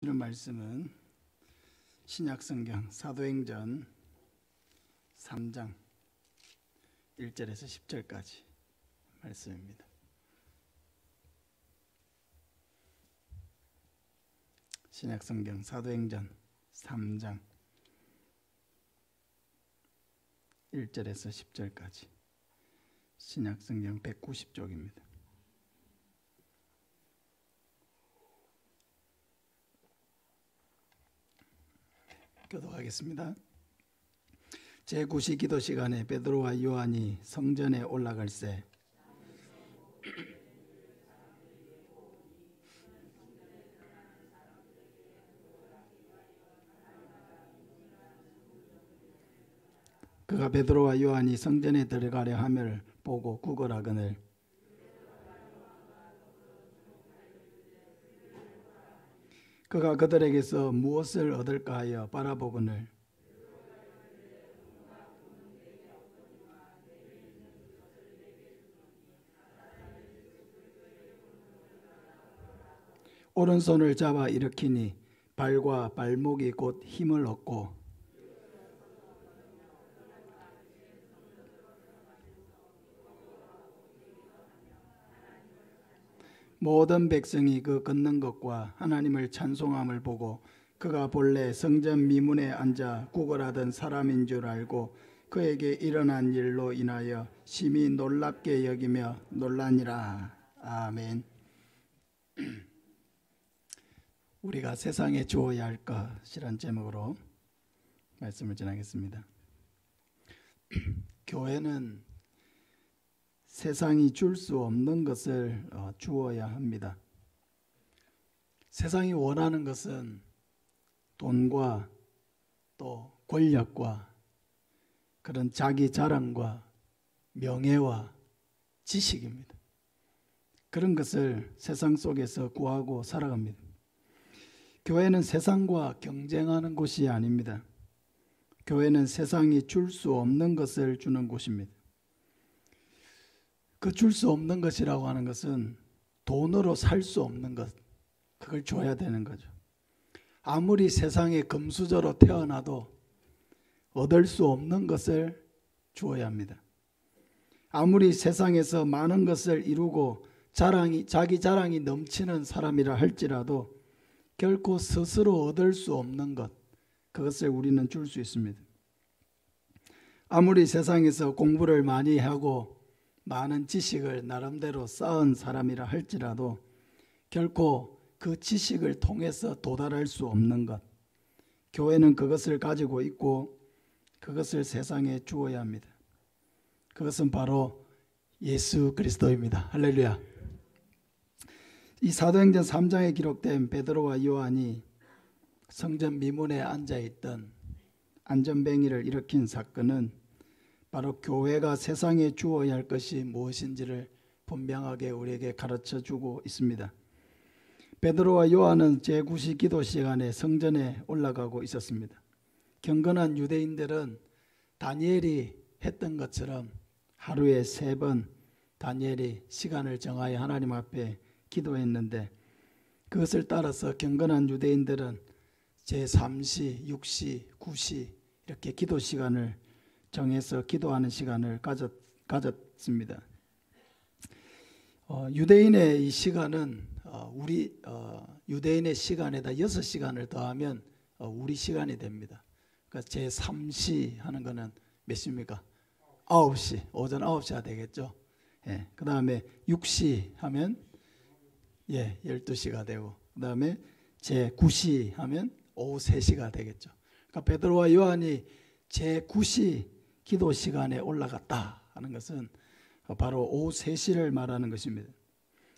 이런 말씀은 신약성경 사도행전 3장 1절에서 10절까지 말씀입니다. 신약성경 사도행전 3장 1절에서 10절까지 신약성경 190쪽입니다. 교독하겠습니다. 제9시 기도 시간에 베드로와 요한이 성전에 올라갈새 그가 베드로와 요한이 성전에 들어가려 함을 보고 구걸하거늘 그가 그들에게서 무엇을 얻을까 하여 바라보거늘 오른손을 잡아 일으키니 발과 발목이 곧 힘을 얻고 모든 백성이 그 걷는 것과 하나님을 찬송함을 보고 그가 본래 성전 미문에 앉아 구걸하던 사람인 줄 알고 그에게 일어난 일로 인하여 심히 놀랍게 여기며 놀라니라. 아멘. 우리가 세상에 주어야 할 것이란 제목으로 말씀을 전하겠습니다. 교회는 세상이 줄 수 없는 것을 주어야 합니다. 세상이 원하는 것은 돈과 또 권력과 그런 자기 자랑과 명예와 지식입니다. 그런 것을 세상 속에서 구하고 살아갑니다. 교회는 세상과 경쟁하는 곳이 아닙니다. 교회는 세상이 줄 수 없는 것을 주는 곳입니다. 그 줄 수 없는 것이라고 하는 것은 돈으로 살 수 없는 것, 그걸 줘야 되는 거죠. 아무리 세상에 금수저로 태어나도 얻을 수 없는 것을 주어야 합니다. 아무리 세상에서 많은 것을 이루고 자기 자랑이 넘치는 사람이라 할지라도 결코 스스로 얻을 수 없는 것, 그것을 우리는 줄 수 있습니다. 아무리 세상에서 공부를 많이 하고 많은 지식을 나름대로 쌓은 사람이라 할지라도 결코 그 지식을 통해서 도달할 수 없는 것, 교회는 그것을 가지고 있고 그것을 세상에 주어야 합니다. 그것은 바로 예수 그리스도입니다. 할렐루야. 이 사도행전 3장에 기록된 베드로와 요한이 성전 미문에 앉아있던 안전뱅이를 일으킨 사건은 바로 교회가 세상에 주어야 할 것이 무엇인지를 분명하게 우리에게 가르쳐주고 있습니다. 베드로와 요한은 제9시 기도 시간에 성전에 올라가고 있었습니다. 경건한 유대인들은 다니엘이 했던 것처럼 하루에 3번 다니엘이 시간을 정하여 하나님 앞에 기도했는데 그것을 따라서 경건한 유대인들은 제3시, 6시, 9시 이렇게 기도 시간을 정해서 기도하는 시간을 가졌습니다. 유대인의 이 시간은 우리 유대인의 시간에다 6시간을 더하면 우리 시간이 됩니다. 그러니까 제3시 하는 거는 몇 시입니까? 9시, 오전 9시가 되겠죠. 예, 그 다음에 6시 하면 12시가 되고 그 다음에 제9시 하면 오후 3시가 되겠죠. 그러니까 베드로와 요한이 제9시 기도 시간에 올라갔다 하는 것은 바로 오후 3시를 말하는 것입니다.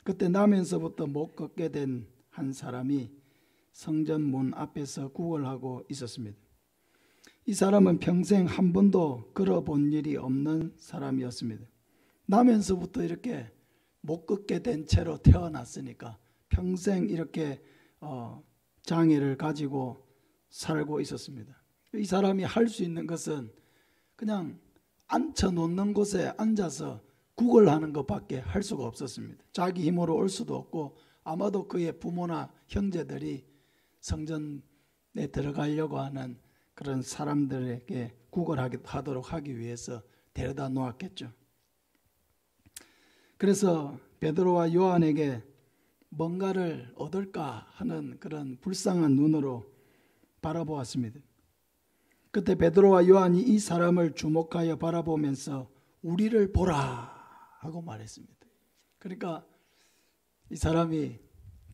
그때 나면서부터 못 걷게 된 한 사람이 성전 문 앞에서 구걸하고 있었습니다. 이 사람은 평생 한 번도 걸어본 일이 없는 사람이었습니다. 나면서부터 이렇게 못 걷게 된 채로 태어났으니까 평생 이렇게 장애를 가지고 살고 있었습니다. 이 사람이 할 수 있는 것은 그냥 앉혀놓는 곳에 앉아서 구걸하는 것밖에 할 수가 없었습니다. 자기 힘으로 올 수도 없고 아마도 그의 부모나 형제들이 성전에 들어가려고 하는 그런 사람들에게 구걸하도록 하기 위해서 데려다 놓았겠죠. 그래서 베드로와 요한에게 뭔가를 얻을까 하는 그런 불쌍한 눈으로 바라보았습니다. 그때 베드로와 요한이 이 사람을 주목하여 바라보면서 우리를 보라 하고 말했습니다. 그러니까 이 사람이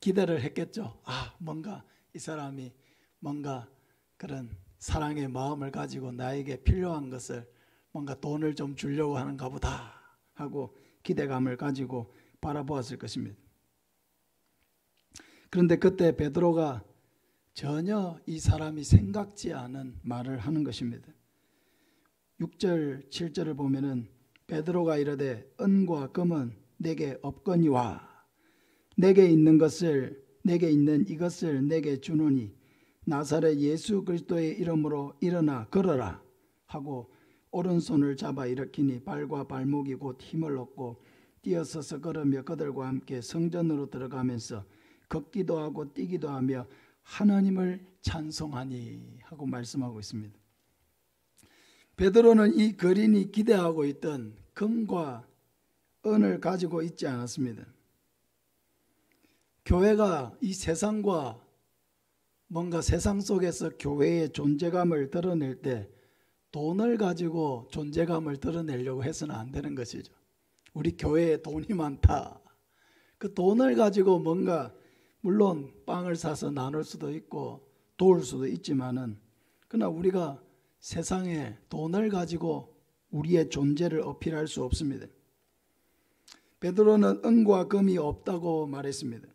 기대를 했겠죠. 뭔가 이 사람이 뭔가 그런 사랑의 마음을 가지고 나에게 필요한 것을 뭔가 돈을 좀 주려고 하는가 보다 하고 기대감을 가지고 바라보았을 것입니다. 그런데 그때 베드로가 전혀 이 사람이 생각지 않은 말을 하는 것입니다. 6절 7절을 보면은 베드로가 이르되 은과 금은 내게 없거니와 내게 있는 이것을 내게 주노니 나사렛 예수 그리스도의 이름으로 일어나 걸어라 하고 오른손을 잡아 일으키니 발과 발목이 곧 힘을 얻고 뛰어서서 걸으며 그들과 함께 성전으로 들어가면서 걷기도 하고 뛰기도 하며 하나님을 찬송하니 하고 말씀하고 있습니다. 베드로는 이 거린이 기대하고 있던 금과 은을 가지고 있지 않았습니다. 교회가 이 세상과 뭔가 세상 속에서 교회의 존재감을 드러낼 때 돈을 가지고 존재감을 드러내려고 해서는 안 되는 것이죠. 우리 교회에 돈이 많다. 그 돈을 가지고 뭔가 물론 빵을 사서 나눌 수도 있고 도울 수도 있지만은 그러나 우리가 세상에 돈을 가지고 우리의 존재를 어필할 수 없습니다. 베드로는 은과 금이 없다고 말했습니다.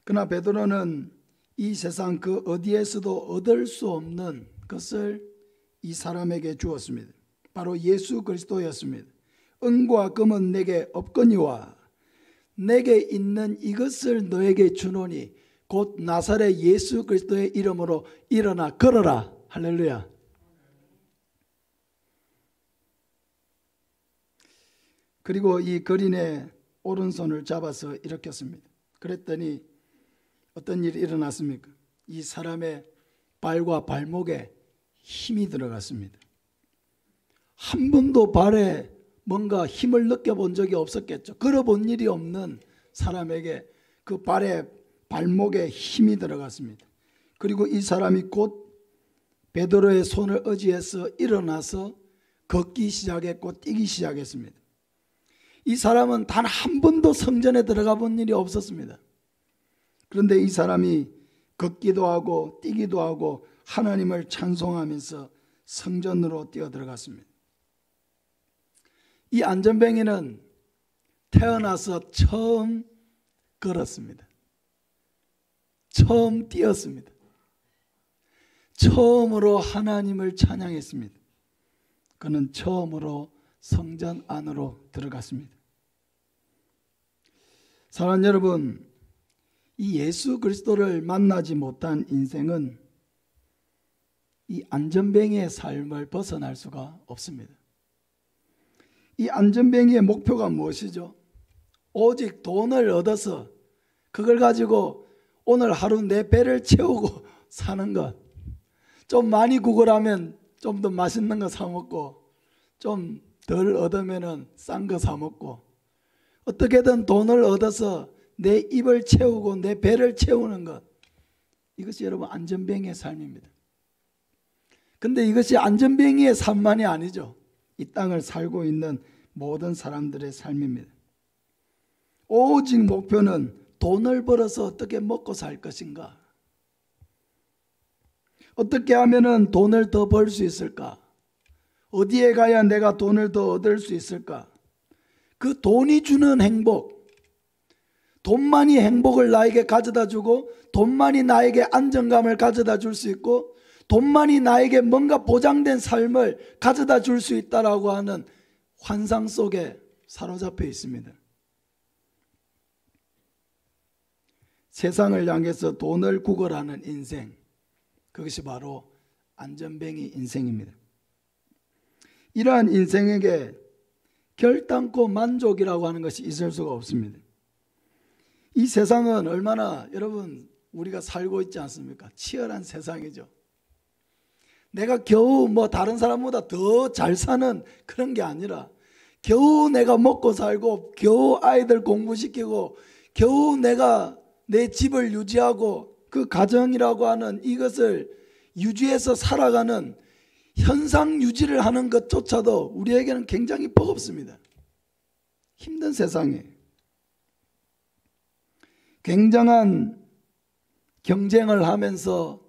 그러나 베드로는 이 세상 그 어디에서도 얻을 수 없는 것을 이 사람에게 주었습니다. 바로 예수 그리스도였습니다. 은과 금은 내게 없거니와 내게 있는 이것을 너에게 주노니 곧 나사렛 예수 그리스도의 이름으로 일어나 걸어라. 할렐루야. 그리고 이 거린의 오른손을 잡아서 일으켰습니다. 그랬더니 어떤 일이 일어났습니까? 이 사람의 발과 발목에 힘이 들어갔습니다. 한 번도 발에 뭔가 힘을 느껴본 적이 없었겠죠. 걸어본 일이 없는 사람에게 그 발목에 힘이 들어갔습니다. 그리고 이 사람이 곧 베드로의 손을 의지해서 일어나서 걷기 시작했고 뛰기 시작했습니다. 이 사람은 단 한 번도 성전에 들어가 본 일이 없었습니다. 그런데 이 사람이 걷기도 하고 뛰기도 하고 하나님을 찬송하면서 성전으로 뛰어 들어갔습니다. 이 안전뱅이는 태어나서 처음 걸었습니다. 처음 뛰었습니다. 처음으로 하나님을 찬양했습니다. 그는 처음으로 성전 안으로 들어갔습니다. 사랑하는 여러분, 이 예수 그리스도를 만나지 못한 인생은 이 안전뱅이의 삶을 벗어날 수가 없습니다. 이 안전뱅이의 목표가 무엇이죠? 오직 돈을 얻어서 그걸 가지고 오늘 하루 내 배를 채우고 사는 것. 좀 많이 구걸하면 좀 더 맛있는 거 사 먹고 좀 덜 얻으면 싼 거 사 먹고 어떻게든 돈을 얻어서 내 입을 채우고 내 배를 채우는 것. 이것이 여러분 안전뱅이의 삶입니다. 근데 이것이 안전뱅이의 삶만이 아니죠. 이 땅을 살고 있는 모든 사람들의 삶입니다. 오직 목표는 돈을 벌어서 어떻게 먹고 살 것인가? 어떻게 하면 돈을 더 벌 수 있을까? 어디에 가야 내가 돈을 더 얻을 수 있을까? 그 돈이 주는 행복, 돈만이 행복을 나에게 가져다 주고 돈만이 나에게 안정감을 가져다 줄 수 있고 돈만이 나에게 뭔가 보장된 삶을 가져다 줄 수 있다라고 하는 환상 속에 사로잡혀 있습니다. 세상을 향해서 돈을 구걸하는 인생, 그것이 바로 안전뱅이 인생입니다. 이러한 인생에게 결단코 만족이라고 하는 것이 있을 수가 없습니다. 이 세상은 얼마나 여러분 우리가 살고 있지 않습니까? 치열한 세상이죠. 내가 겨우 뭐 다른 사람보다 더 잘 사는 그런 게 아니라 겨우 내가 먹고 살고 겨우 아이들 공부시키고 겨우 내가 내 집을 유지하고 그 가정이라고 하는 이것을 유지해서 살아가는 현상 유지를 하는 것조차도 우리에게는 굉장히 버겁습니다. 힘든 세상에 굉장한 경쟁을 하면서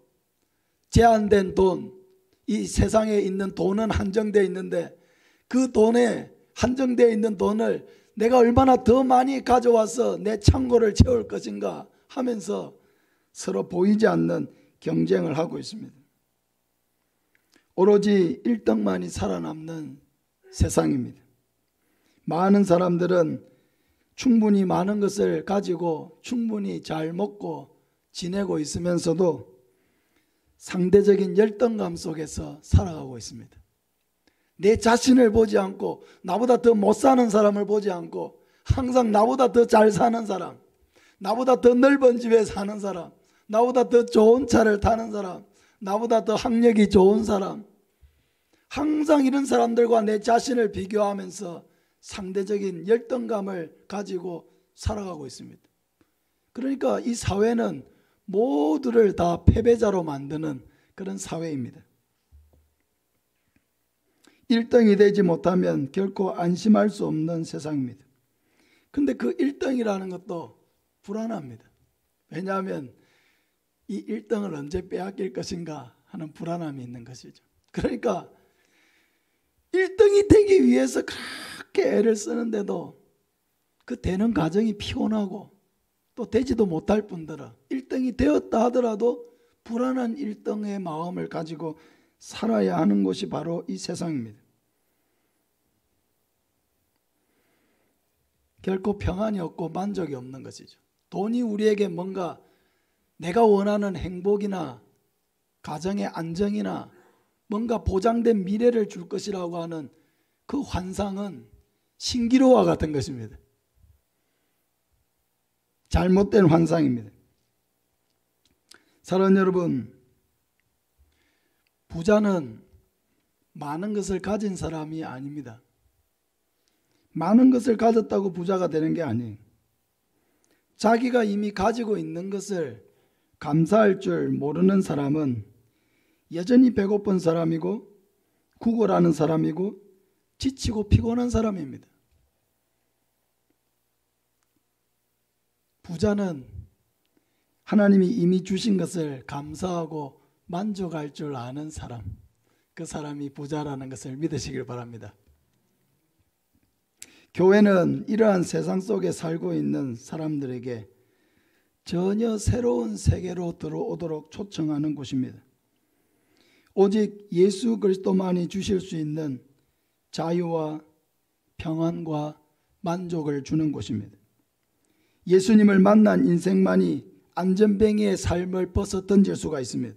제한된 돈, 이 세상에 있는 돈은 한정되어 있는데 그 돈에 한정되어 있는 돈을 내가 얼마나 더 많이 가져와서 내 창고를 채울 것인가 하면서 서로 보이지 않는 경쟁을 하고 있습니다. 오로지 1등만이 살아남는 세상입니다. 많은 사람들은 충분히 많은 것을 가지고 충분히 잘 먹고 지내고 있으면서도 상대적인 열등감 속에서 살아가고 있습니다. 내 자신을 보지 않고 나보다 더 못 사는 사람을 보지 않고 항상 나보다 더 잘 사는 사람, 나보다 더 넓은 집에 사는 사람, 나보다 더 좋은 차를 타는 사람, 나보다 더 학력이 좋은 사람, 항상 이런 사람들과 내 자신을 비교하면서 상대적인 열등감을 가지고 살아가고 있습니다. 그러니까 이 사회는 모두를 다 패배자로 만드는 그런 사회입니다. 1등이 되지 못하면 결코 안심할 수 없는 세상입니다. 근데 그 1등이라는 것도 불안합니다. 왜냐하면 이 1등을 언제 빼앗길 것인가 하는 불안함이 있는 것이죠. 그러니까 1등이 되기 위해서 그렇게 애를 쓰는데도 그 되는 과정이 피곤하고 또 되지도 못할 뿐더러 1등이 되었다 하더라도 불안한 1등의 마음을 가지고 살아야 하는 곳이 바로 이 세상입니다. 결코 평안이 없고 만족이 없는 것이죠. 돈이 우리에게 뭔가 내가 원하는 행복이나 가정의 안정이나 뭔가 보장된 미래를 줄 것이라고 하는 그 환상은 신기루와 같은 것입니다. 잘못된 환상입니다. 사랑하는 여러분, 부자는 많은 것을 가진 사람이 아닙니다. 많은 것을 가졌다고 부자가 되는 게 아니에요. 자기가 이미 가지고 있는 것을 감사할 줄 모르는 사람은 여전히 배고픈 사람이고 구걸하는 사람이고 지치고 피곤한 사람입니다. 부자는 하나님이 이미 주신 것을 감사하고 만족할 줄 아는 사람, 그 사람이 부자라는 것을 믿으시길 바랍니다. 교회는 이러한 세상 속에 살고 있는 사람들에게 전혀 새로운 세계로 들어오도록 초청하는 곳입니다. 오직 예수 그리스도만이 주실 수 있는 자유와 평안과 만족을 주는 곳입니다. 예수님을 만난 인생만이 안전뱅이의 삶을 벗어 던질 수가 있습니다.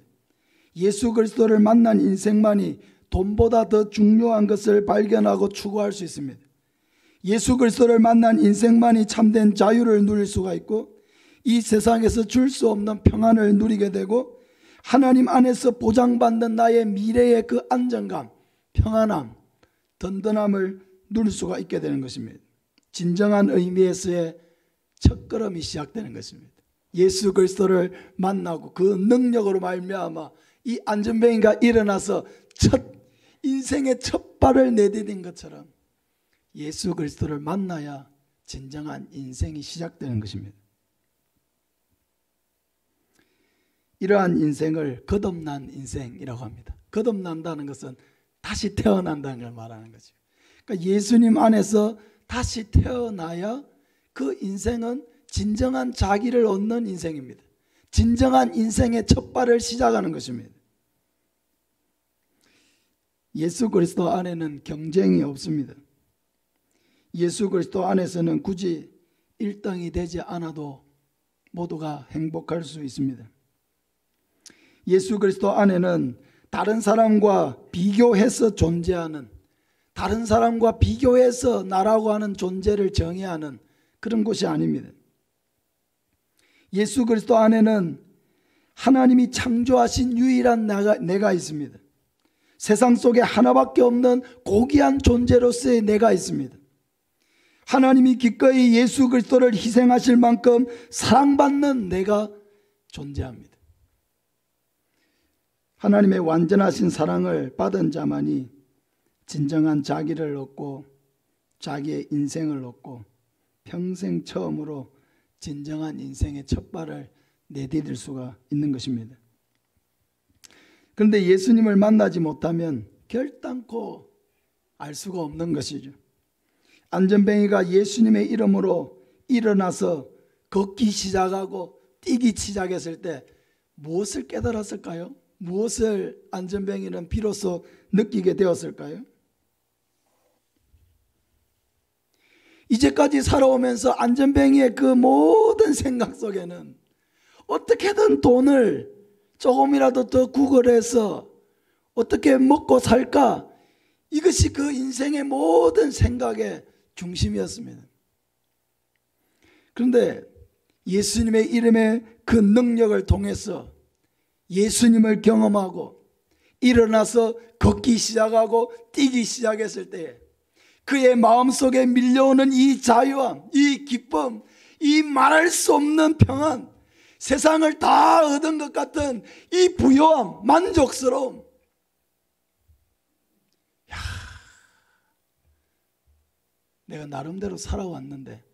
예수 그리스도를 만난 인생만이 돈보다 더 중요한 것을 발견하고 추구할 수 있습니다. 예수 그리스도를 만난 인생만이 참된 자유를 누릴 수가 있고 이 세상에서 줄 수 없는 평안을 누리게 되고 하나님 안에서 보장받는 나의 미래의 그 안정감, 평안함, 든든함을 누릴 수가 있게 되는 것입니다. 진정한 의미에서의 첫걸음이 시작되는 것입니다. 예수 그리스도를 만나고 그 능력으로 말미암아 이 안전뱅이가 일어나서 인생의 첫 발을 내디딘 것처럼 예수 그리스도를 만나야 진정한 인생이 시작되는 것입니다. 이러한 인생을 거듭난 인생이라고 합니다. 거듭난다는 것은 다시 태어난다는 걸 말하는 거죠. 그러니까 예수님 안에서 다시 태어나야 그 인생은 진정한 자기를 얻는 인생입니다. 진정한 인생의 첫 발을 시작하는 것입니다. 예수 그리스도 안에는 경쟁이 없습니다. 예수 그리스도 안에서는 굳이 1등이 되지 않아도 모두가 행복할 수 있습니다. 예수 그리스도 안에는 다른 사람과 비교해서 존재하는, 다른 사람과 비교해서 나라고 하는 존재를 정의하는 그런 곳이 아닙니다. 예수 그리스도 안에는 하나님이 창조하신 유일한 내가 있습니다. 세상 속에 하나밖에 없는 고귀한 존재로서의 내가 있습니다. 하나님이 기꺼이 예수 그리스도를 희생하실 만큼 사랑받는 내가 존재합니다. 하나님의 완전하신 사랑을 받은 자만이 진정한 자기를 얻고 자기의 인생을 얻고 평생 처음으로 진정한 인생의 첫 발을 내디딜 수가 있는 것입니다. 그런데 예수님을 만나지 못하면 결단코 알 수가 없는 것이죠. 안전뱅이가 예수님의 이름으로 일어나서 걷기 시작하고 뛰기 시작했을 때 무엇을 깨달았을까요? 무엇을 안전뱅이는 비로소 느끼게 되었을까요? 이제까지 살아오면서 안전뱅이의 그 모든 생각 속에는 어떻게든 돈을 조금이라도 더 구걸해서 어떻게 먹고 살까? 이것이 그 인생의 모든 생각의 중심이었습니다. 그런데 예수님의 이름의 그 능력을 통해서 예수님을 경험하고 일어나서 걷기 시작하고 뛰기 시작했을 때 그의 마음속에 밀려오는 이 자유함, 이 기쁨, 이 말할 수 없는 평안, 세상을 다 얻은 것 같은 이 부요함, 만족스러움. 내가 나름대로 살아왔는데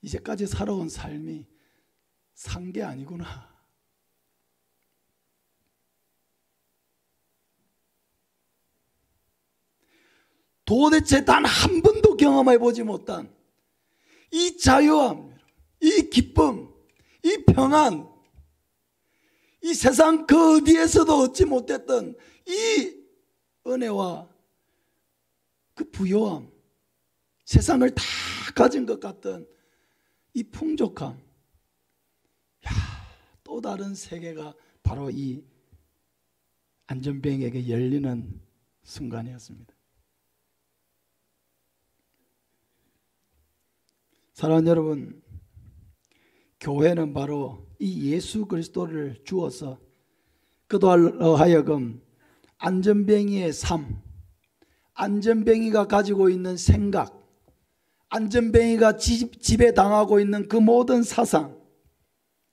이제까지 살아온 삶이 산 게 아니구나. 도대체 단 한 번도 경험해 보지 못한 이 자유함, 이 기쁨, 이 평안, 이 세상 그 어디에서도 얻지 못했던 이 은혜와 그 부요함, 세상을 다 가진 것 같던 이 풍족함, 또 다른 세계가 바로 이 안전뱅이에게 열리는 순간이었습니다. 사랑하는 여러분, 교회는 바로 이 예수 그리스도를 주어서 그도 하여금 안전뱅이의 삶, 안전뱅이가 가지고 있는 생각, 안전뱅이가 지배당하고 있는 그 모든 사상,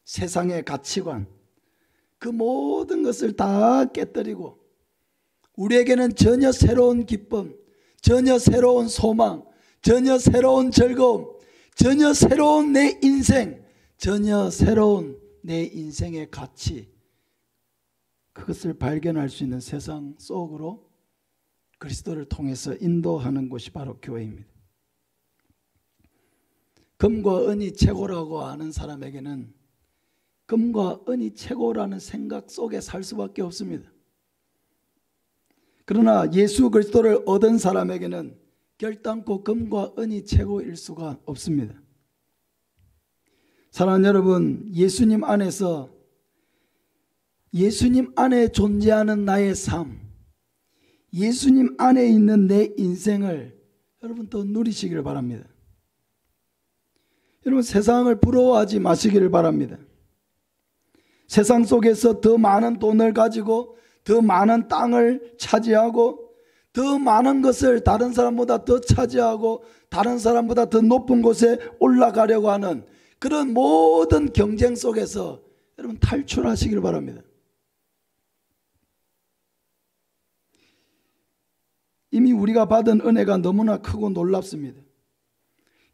세상의 가치관, 그 모든 것을 다 깨뜨리고 우리에게는 전혀 새로운 기쁨, 전혀 새로운 소망, 전혀 새로운 즐거움, 전혀 새로운 내 인생, 전혀 새로운 내 인생의 가치, 그것을 발견할 수 있는 세상 속으로 그리스도를 통해서 인도하는 곳이 바로 교회입니다. 금과 은이 최고라고 아는 사람에게는 금과 은이 최고라는 생각 속에 살 수밖에 없습니다. 그러나 예수 그리스도를 얻은 사람에게는 결단코 금과 은이 최고일 수가 없습니다. 사랑하는 여러분, 예수님 안에서 예수님 안에 존재하는 나의 삶, 예수님 안에 있는 내 인생을 여러분 더 누리시기를 바랍니다. 여러분, 세상을 부러워하지 마시기를 바랍니다. 세상 속에서 더 많은 돈을 가지고 더 많은 땅을 차지하고 더 많은 것을 다른 사람보다 더 차지하고 다른 사람보다 더 높은 곳에 올라가려고 하는 그런 모든 경쟁 속에서 여러분 탈출하시길 바랍니다. 이미 우리가 받은 은혜가 너무나 크고 놀랍습니다.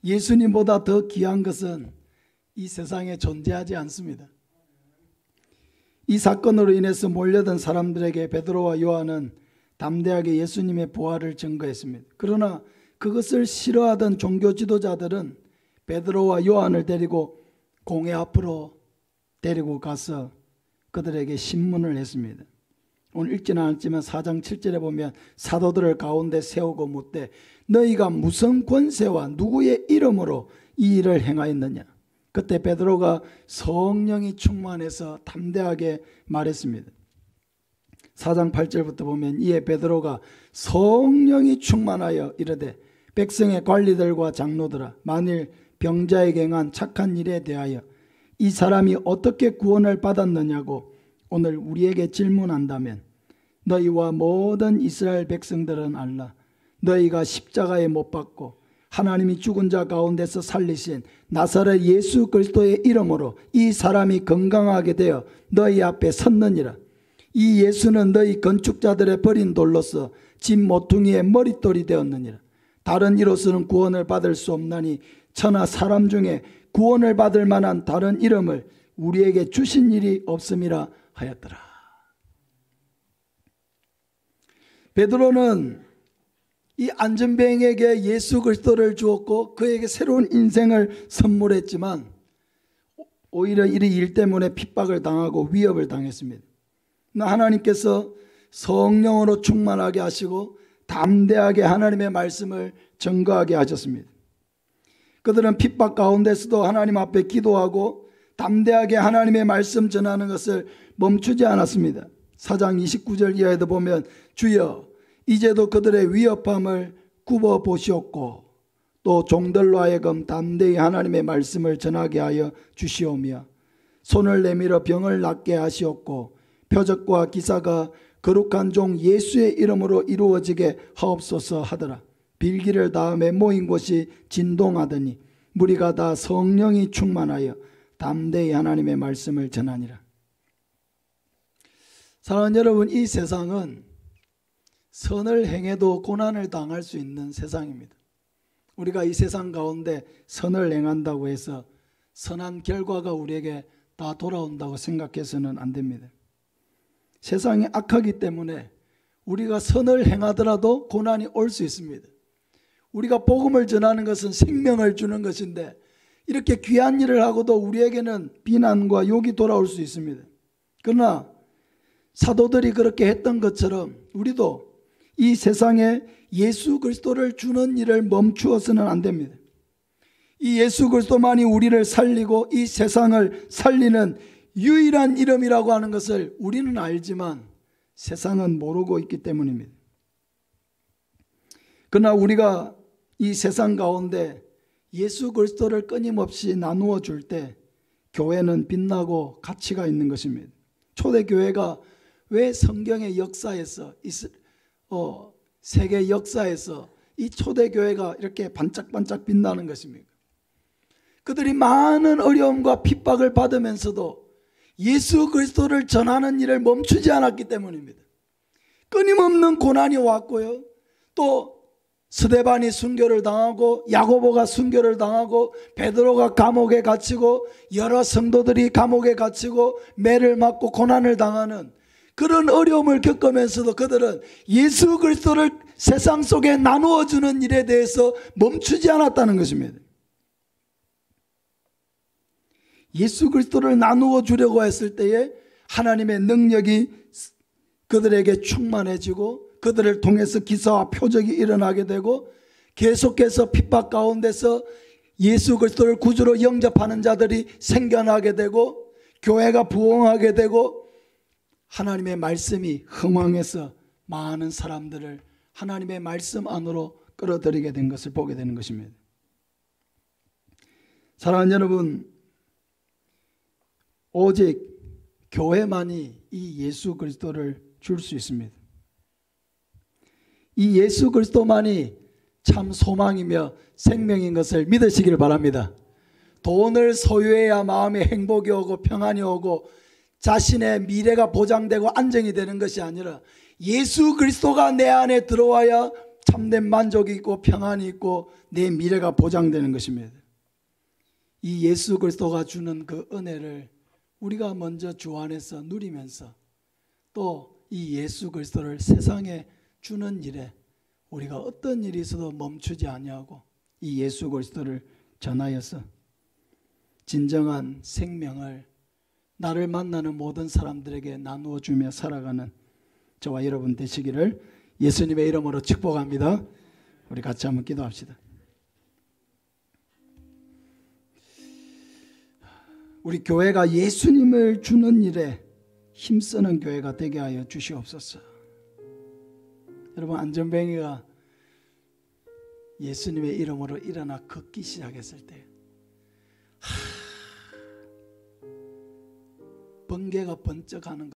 예수님보다 더 귀한 것은 이 세상에 존재하지 않습니다. 이 사건으로 인해서 몰려든 사람들에게 베드로와 요한은 담대하게 예수님의 부활을 증거했습니다. 그러나 그것을 싫어하던 종교 지도자들은 베드로와 요한을 데리고 공회 앞으로 데리고 가서 그들에게 신문을 했습니다. 오늘 읽지는 않았지만 4장 7절에 보면 사도들을 가운데 세우고 묻되 너희가 무슨 권세와 누구의 이름으로 이 일을 행하였느냐. 그때 베드로가 성령이 충만해서 담대하게 말했습니다. 4장 8절부터 보면 이에 베드로가 성령이 충만하여 이르되 백성의 관리들과 장로들아 만일 병자에게 행한 착한 일에 대하여 이 사람이 어떻게 구원을 받았느냐고 오늘 우리에게 질문한다면 너희와 모든 이스라엘 백성들은 알라. 너희가 십자가에 못 박고 하나님이 죽은 자 가운데서 살리신 나사렛 예수 그리스도의 이름으로 이 사람이 건강하게 되어 너희 앞에 섰느니라. 이 예수는 너희 건축자들의 버린 돌로서 집 모퉁이의 머릿돌이 되었느니라. 다른 이로서는 구원을 받을 수 없나니 천하 사람 중에 구원을 받을 만한 다른 이름을 우리에게 주신 일이 없음이라 하였더라. 베드로는 이 안전뱅이에게 예수 그리스도를 주었고 그에게 새로운 인생을 선물했지만 오히려 이 일 때문에 핍박을 당하고 위협을 당했습니다. 하나님께서 성령으로 충만하게 하시고 담대하게 하나님의 말씀을 전거하게 하셨습니다. 그들은 핍박 가운데서도 하나님 앞에 기도하고 담대하게 하나님의 말씀 전하는 것을 멈추지 않았습니다. 4장 29절 이하에도 보면 주여 이제도 그들의 위협함을 굽어 보시옵고 또 종들로 하여금 담대히 하나님의 말씀을 전하게 하여 주시오며 손을 내밀어 병을 낫게 하시옵고 표적과 기사가 거룩한 종 예수의 이름으로 이루어지게 하옵소서 하더라. 빌기를 다음에 모인 곳이 진동하더니 무리가 다 성령이 충만하여 담대히 하나님의 말씀을 전하니라. 사랑하는 여러분, 이 세상은 선을 행해도 고난을 당할 수 있는 세상입니다. 우리가 이 세상 가운데 선을 행한다고 해서 선한 결과가 우리에게 다 돌아온다고 생각해서는 안 됩니다. 세상이 악하기 때문에 우리가 선을 행하더라도 고난이 올 수 있습니다. 우리가 복음을 전하는 것은 생명을 주는 것인데 이렇게 귀한 일을 하고도 우리에게는 비난과 욕이 돌아올 수 있습니다. 그러나 사도들이 그렇게 했던 것처럼 우리도 이 세상에 예수 그리스도를 주는 일을 멈추어서는 안 됩니다. 이 예수 그리스도만이 우리를 살리고 이 세상을 살리는 유일한 이름이라고 하는 것을 우리는 알지만 세상은 모르고 있기 때문입니다. 그러나 우리가 이 세상 가운데 예수 그리스도를 끊임없이 나누어 줄 때 교회는 빛나고 가치가 있는 것입니다. 초대교회가 왜 성경의 역사에서 세계 역사에서 이 초대교회가 이렇게 반짝반짝 빛나는 것입니까? 그들이 많은 어려움과 핍박을 받으면서도 예수 그리스도를 전하는 일을 멈추지 않았기 때문입니다. 끊임없는 고난이 왔고요. 또 스데반이 순교를 당하고 야고보가 순교를 당하고 베드로가 감옥에 갇히고 여러 성도들이 감옥에 갇히고 매를 맞고 고난을 당하는 그런 어려움을 겪으면서도 그들은 예수 그리스도를 세상 속에 나누어 주는 일에 대해서 멈추지 않았다는 것입니다. 예수 그리스도를 나누어 주려고 했을 때에 하나님의 능력이 그들에게 충만해지고 그들을 통해서 기사와 표적이 일어나게 되고 계속해서 핍박 가운데서 예수 그리스도를 구주로 영접하는 자들이 생겨나게 되고 교회가 부흥하게 되고 하나님의 말씀이 흥왕해서 많은 사람들을 하나님의 말씀 안으로 끌어들이게 된 것을 보게 되는 것입니다. 사랑하는 여러분, 오직 교회만이 이 예수 그리스도를 줄 수 있습니다. 이 예수 그리스도만이 참 소망이며 생명인 것을 믿으시길 바랍니다. 돈을 소유해야 마음에 행복이 오고 평안이 오고 자신의 미래가 보장되고 안정이 되는 것이 아니라 예수 그리스도가 내 안에 들어와야 참된 만족이 있고 평안이 있고 내 미래가 보장되는 것입니다. 이 예수 그리스도가 주는 그 은혜를 우리가 먼저 주 안에서 누리면서 또 이 예수 그리스도를 세상에 주는 일에 우리가 어떤 일이 있어도 멈추지 아니하고 이 예수 그리스도를 전하여서 진정한 생명을 나를 만나는 모든 사람들에게 나누어 주며 살아가는 저와 여러분 되시기를 예수님의 이름으로 축복합니다. 우리 같이 한번 기도합시다. 우리 교회가 예수님을 주는 일에 힘쓰는 교회가 되게 하여 주시옵소서. 여러분, 안전뱅이가 예수님의 이름으로 일어나 걷기 시작했을 때 번개가 번쩍하는